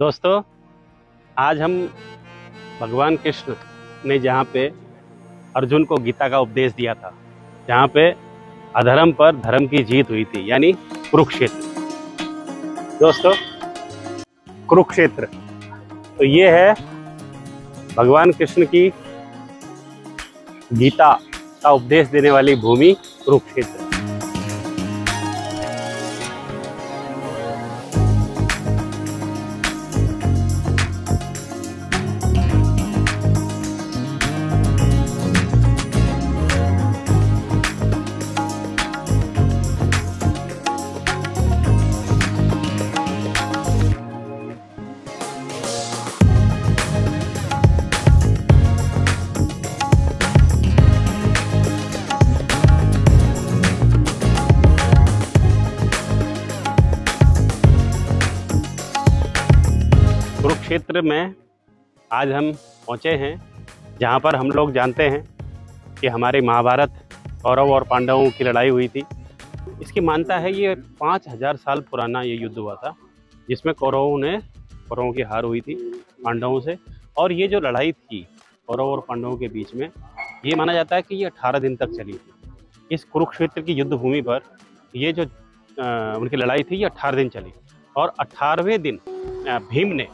दोस्तों, आज हम भगवान कृष्ण ने जहाँ पे अर्जुन को गीता का उपदेश दिया था, जहाँ पे अधर्म पर धर्म की जीत हुई थी, यानी कुरुक्षेत्र। दोस्तों, कुरुक्षेत्र तो ये है भगवान कृष्ण की गीता का उपदेश देने वाली भूमि कुरुक्षेत्र। कुरुक्षेत्र में आज हम पहुँचे हैं, जहाँ पर हम लोग जानते हैं कि हमारे महाभारत कौरव और पांडवों की लड़ाई हुई थी। इसकी मान्यता है ये 5000 साल पुराना ये युद्ध हुआ था, जिसमें कौरवों की हार हुई थी पांडवों से। और ये जो लड़ाई थी कौरव और पांडवों के बीच में, ये माना जाता है कि ये 18 दिन तक चली थी। इस कुरुक्षेत्र की युद्ध भूमि पर ये जो उनकी लड़ाई थी, ये 18 दिन चली। और 18वें दिन भीम ने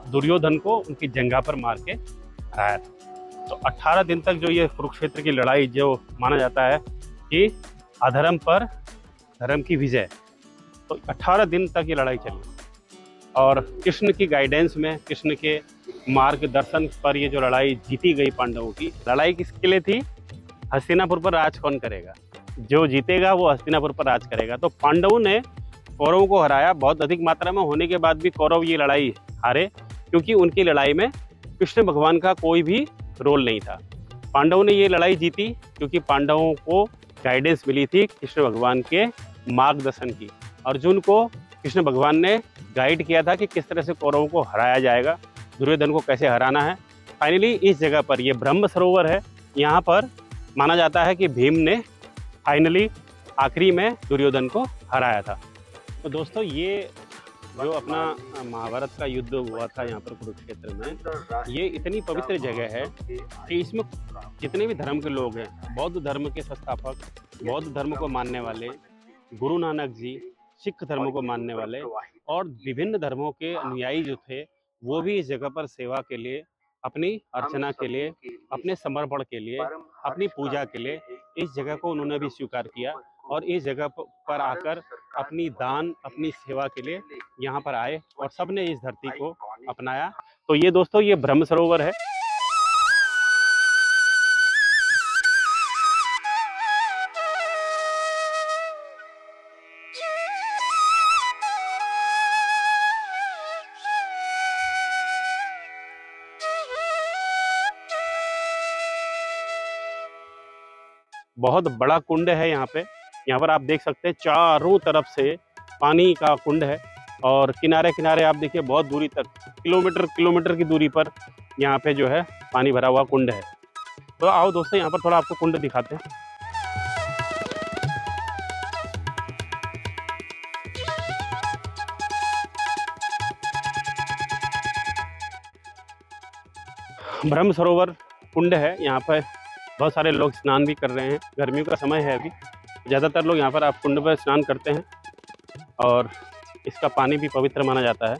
दुर्योधन को उनकी जंघा पर मार के हराया था। तो 18 दिन तक जो ये कुरुक्षेत्र की लड़ाई, जो माना जाता है कि अधर्म पर धर्म की विजय, तो 18 दिन तक ये लड़ाई चली। और कृष्ण की गाइडेंस में, कृष्ण के मार्गदर्शन पर ये जो लड़ाई जीती गई पांडवों की। लड़ाई किसके लिए थी? हस्तिनापुर पर राज कौन करेगा, जो जीतेगा वो हस्तिनापुर पर राज करेगा। तो पांडवों ने कौरवों को हराया। बहुत अधिक मात्रा में होने के बाद भी कौरव ये लड़ाई हारे, क्योंकि उनकी लड़ाई में कृष्ण भगवान का कोई भी रोल नहीं था। पांडवों ने ये लड़ाई जीती क्योंकि पांडवों को गाइडेंस मिली थी कृष्ण भगवान के मार्गदर्शन की। अर्जुन को कृष्ण भगवान ने गाइड किया था कि किस तरह से कौरवों को हराया जाएगा, दुर्योधन को कैसे हराना है। फाइनली इस जगह पर, ये ब्रह्म सरोवर है, यहाँ पर माना जाता है कि भीम ने फाइनली आखिरी में दुर्योधन को हराया था। तो दोस्तों, ये जो अपना महाभारत का युद्ध हुआ था यहाँ पर कुरुक्षेत्र में, ये इतनी पवित्र जगह है कि इसमें जितने भी धर्म के लोग हैं, बौद्ध धर्म के संस्थापक, बौद्ध धर्म को मानने वाले, गुरु नानक जी, सिख धर्म को मानने वाले और विभिन्न धर्मों के अनुयायी जो थे, वो भी इस जगह पर सेवा के लिए, अपनी अर्चना के लिए, अपने समर्पण के लिए, अपनी पूजा के लिए इस जगह को उन्होंने भी स्वीकार किया। और इस जगह पर आकर अपनी दान, अपनी सेवा के लिए यहाँ पर आए और सबने इस धरती को अपनाया। तो ये दोस्तों, ये ब्रह्म सरोवर है। बहुत बड़ा कुंड है यहाँ पे। यहाँ पर आप देख सकते हैं चारों तरफ से पानी का कुंड है और किनारे किनारे आप देखिए बहुत दूरी तक, किलोमीटर की दूरी पर यहाँ पे जो है पानी भरा हुआ कुंड है। तो आओ दोस्तों, यहाँ पर थोड़ा आपको कुंड दिखाते हैं। ब्रह्म सरोवर कुंड है, यहाँ पर बहुत सारे लोग स्नान भी कर रहे हैं। गर्मियों का समय है अभी, ज़्यादातर लोग यहाँ पर आप कुंड पर स्नान करते हैं और इसका पानी भी पवित्र माना जाता है।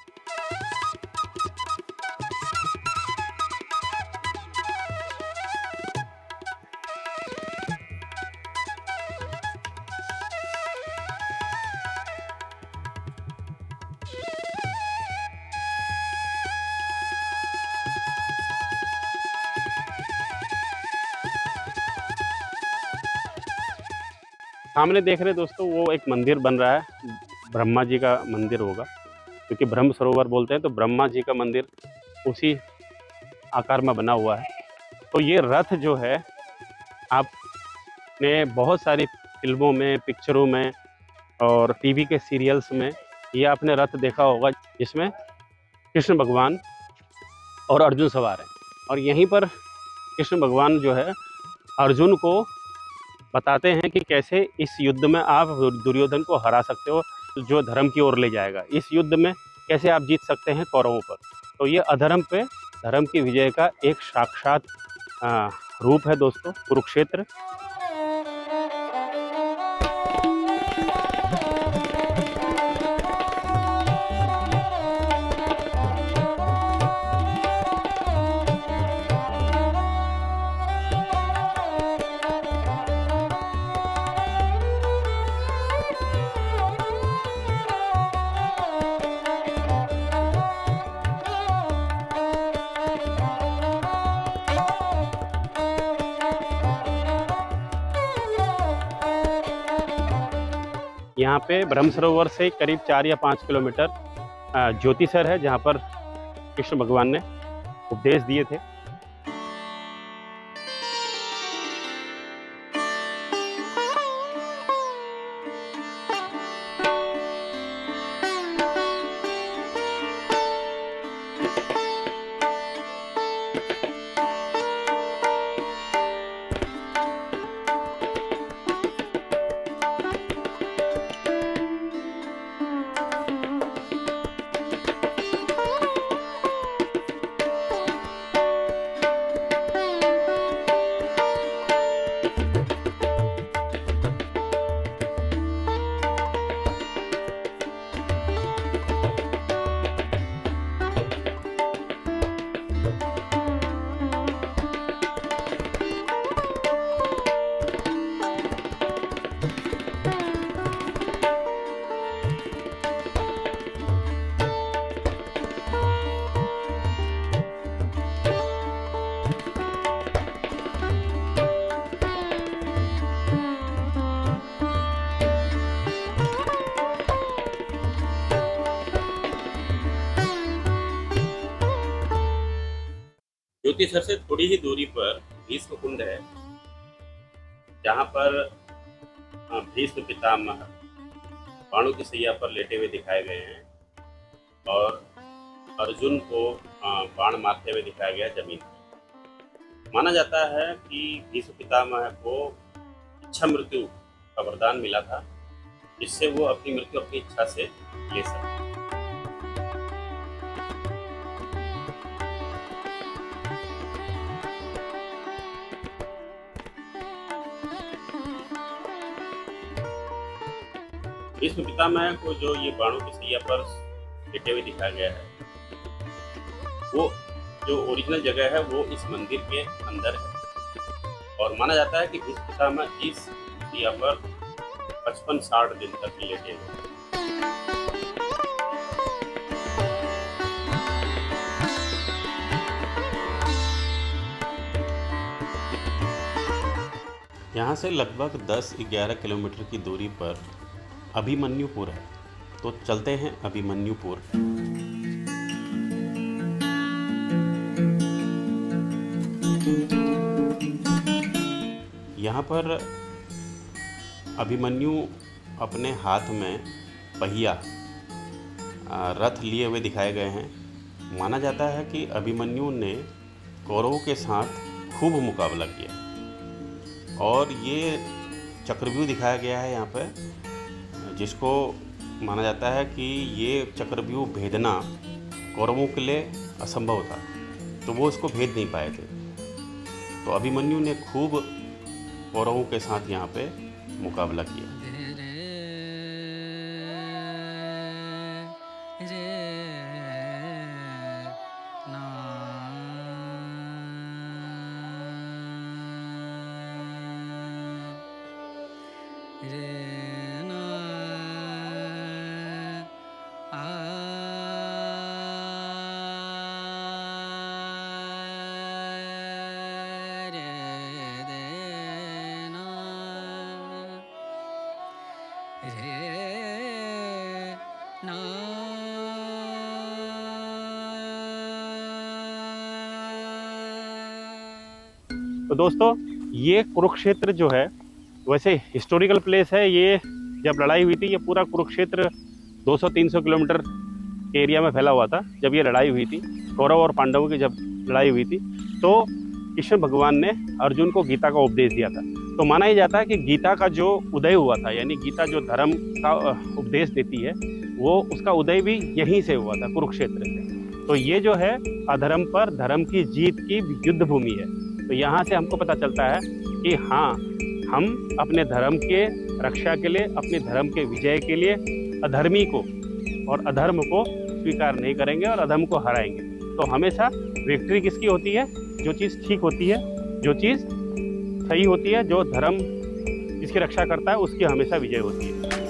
सामने देख रहे दोस्तों, वो एक मंदिर बन रहा है, ब्रह्मा जी का मंदिर होगा, क्योंकि ब्रह्म सरोवर बोलते हैं तो ब्रह्मा जी का मंदिर उसी आकार में बना हुआ है। तो ये रथ जो है, आपने बहुत सारी फिल्मों में, पिक्चरों में और टीवी के सीरियल्स में ये आपने रथ देखा होगा, जिसमें कृष्ण भगवान और अर्जुन सवार हैं। और यहीं पर कृष्ण भगवान जो है अर्जुन को बताते हैं कि कैसे इस युद्ध में आप दुर्योधन को हरा सकते हो, जो धर्म की ओर ले जाएगा। इस युद्ध में कैसे आप जीत सकते हैं कौरवों पर। तो ये अधर्म पे धर्म की विजय का एक साक्षात रूप है दोस्तों, कुरुक्षेत्र। यहाँ पे ब्रह्म सरोवर से करीब 4 या 5 किलोमीटर ज्योतिसर है, जहाँ पर कृष्ण भगवान ने उपदेश दिए थे। ज्योतिसर से थोड़ी ही दूरी पर भीष्म कुंड है, जहाँ पर भीष्म पितामह बाणों की सैया पर लेटे हुए दिखाए गए हैं और अर्जुन को बाण मारते हुए दिखाया गया जमीन पर। माना जाता है कि भीष्म पितामह को इच्छा मृत्यु का वरदान मिला था, जिससे वो अपनी मृत्यु अपनी इच्छा से ले सके। भीष्म पितामह को जो ये बाणों की सैया पर लेटे हुए दिखाया गया है, वो जो ओरिजिनल जगह है वो इस मंदिर के अंदर है और माना जाता है कि भीष्म पितामह इस सैया पर 55-60 दिन तक लेटे हुए। यहाँ से लगभग 10-11 किलोमीटर की दूरी पर अभिमन्युपुर है, तो चलते हैं अभिमन्युपुर। यहाँ पर अभिमन्यु अपने हाथ में पहिया रथ लिए हुए दिखाए गए हैं। माना जाता है कि अभिमन्यु ने कौरवों के साथ खूब मुकाबला किया और ये चक्रव्यूह दिखाया गया है यहाँ पर, जिसको माना जाता है कि ये चक्रव्यूह भेदना कौरवों के लिए असंभव था, तो वो इसको भेद नहीं पाए थे। तो अभिमन्यु ने खूब कौरवों के साथ यहाँ पे मुकाबला किया। तो दोस्तों, ये कुरुक्षेत्र जो है वैसे हिस्टोरिकल प्लेस है। ये जब लड़ाई हुई थी, ये पूरा कुरुक्षेत्र 200-300 किलोमीटर के एरिया में फैला हुआ था। जब ये लड़ाई हुई थी, कौरव और पांडवों की जब लड़ाई हुई थी, तो कृष्ण भगवान ने अर्जुन को गीता का उपदेश दिया था। तो माना ही जाता है कि गीता का जो उदय हुआ था, यानी गीता जो धर्म का उपदेश देती है, वो उसका उदय भी यहीं से हुआ था, कुरुक्षेत्र से। तो ये जो है अधर्म पर धर्म की जीत की युद्ध भूमि है। तो यहाँ से हमको पता चलता है कि हाँ, हम अपने धर्म के रक्षा के लिए, अपने धर्म के विजय के लिए अधर्मी को और अधर्म को स्वीकार नहीं करेंगे और अधर्म को हराएंगे। तो हमेशा विक्ट्री किसकी होती है? जो चीज़ ठीक होती है, जो चीज़ सही होती है, जो धर्म जिसकी रक्षा करता है, उसकी हमेशा विजय होती है।